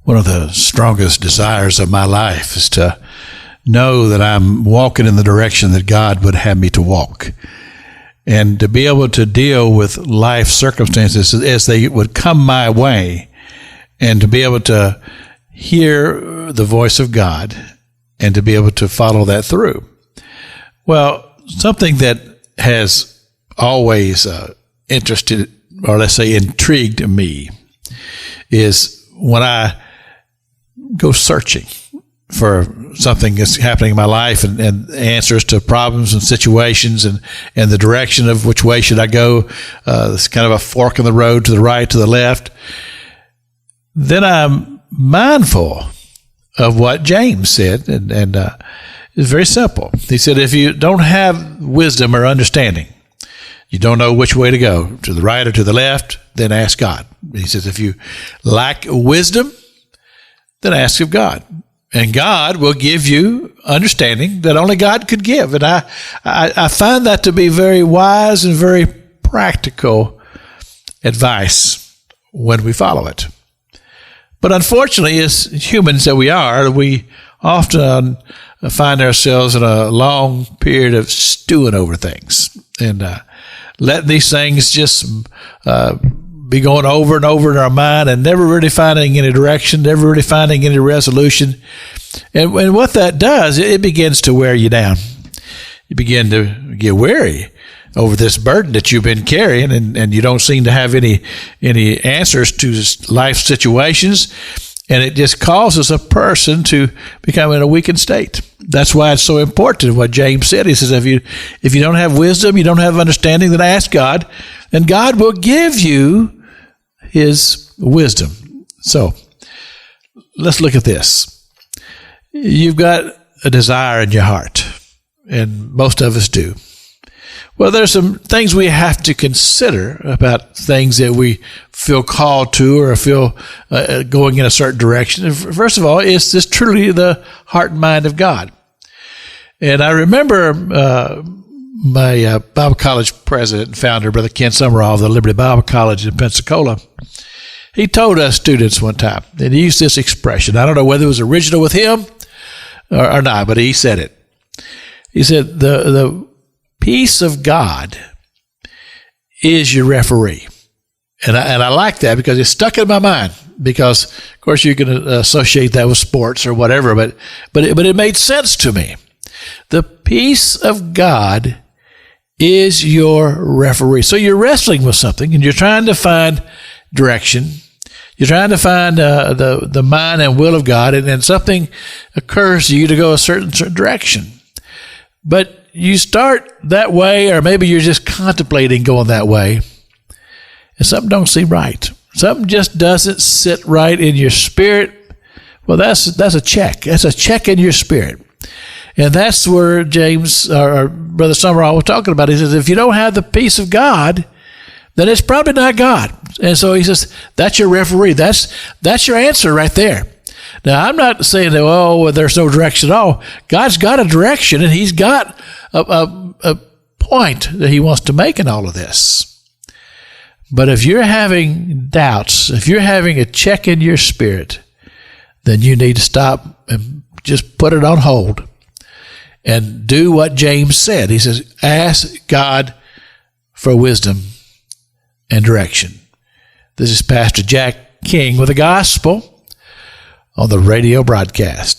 One of the strongest desires of my life is to know that I'm walking in the direction that God would have me to walk, and to be able to deal with life circumstances as they would come my way, and to be able to hear the voice of God and to be able to follow that through. Well, something that has always interested, or let's say intrigued me, is when I go searching for something that's happening in my life, and answers to problems and situations, and the direction of which way should I go. It's kind of a fork in the road, to the right, to the left. Then I'm mindful of what James said, and it's very simple. He said, if you don't have wisdom or understanding, you don't know which way to go, to the right or to the left, then ask God. He says, if you lack wisdom, then ask of God. And God will give you understanding that only God could give. And I find that to be very wise and very practical advice when we follow it. But unfortunately, as humans that we are, we often find ourselves in a long period of stewing over things, and letting these things just be going over and over in our mind, and never really finding any direction, never really finding any resolution. And what that does, it begins to wear you down. You begin to get weary over this burden that you've been carrying, and you don't seem to have any answers to life situations, and it just causes a person to become in a weakened state. That's why it's so important what James said. He says, if you don't have wisdom, you don't have understanding, then ask God, and God will give you his wisdom. So let's look at this. You've got a desire in your heart, and most of us do. Well, there's some things we have to consider about things that we feel called to, or feel going in a certain direction. First of all, is this truly the heart and mind of God? And I remember my Bible College president and founder, Brother Ken Summerall of the Liberty Bible College in Pensacola. He told us students one time, and he used this expression. I don't know whether it was original with him or not, but he said it. He said, the peace of God is your referee. And I like that because it stuck in my mind, because of course you can associate that with sports or whatever, but it made sense to me. The peace of God is your referee. So you're wrestling with something, and you're trying to find direction. You're trying to find the mind and will of God, and something occurs to you to go a certain direction. But you start that way, or maybe you're just contemplating going that way, and something don't seem right. Something just doesn't sit right in your spirit. Well, that's a check. That's a check in your spirit. And that's where James, or Brother Summerall was talking about. He says, if you don't have the peace of God, then it's probably not God. And so he says, that's your referee. That's your answer right there. Now, I'm not saying that, there's no direction at all. God's got a direction, and he's got a point that he wants to make in all of this. But if you're having doubts, if you're having a check in your spirit, then you need to stop and just put it on hold and do what James said. He says, ask God for wisdom and direction. This is Pastor Jack King with the gospel on the radio broadcast.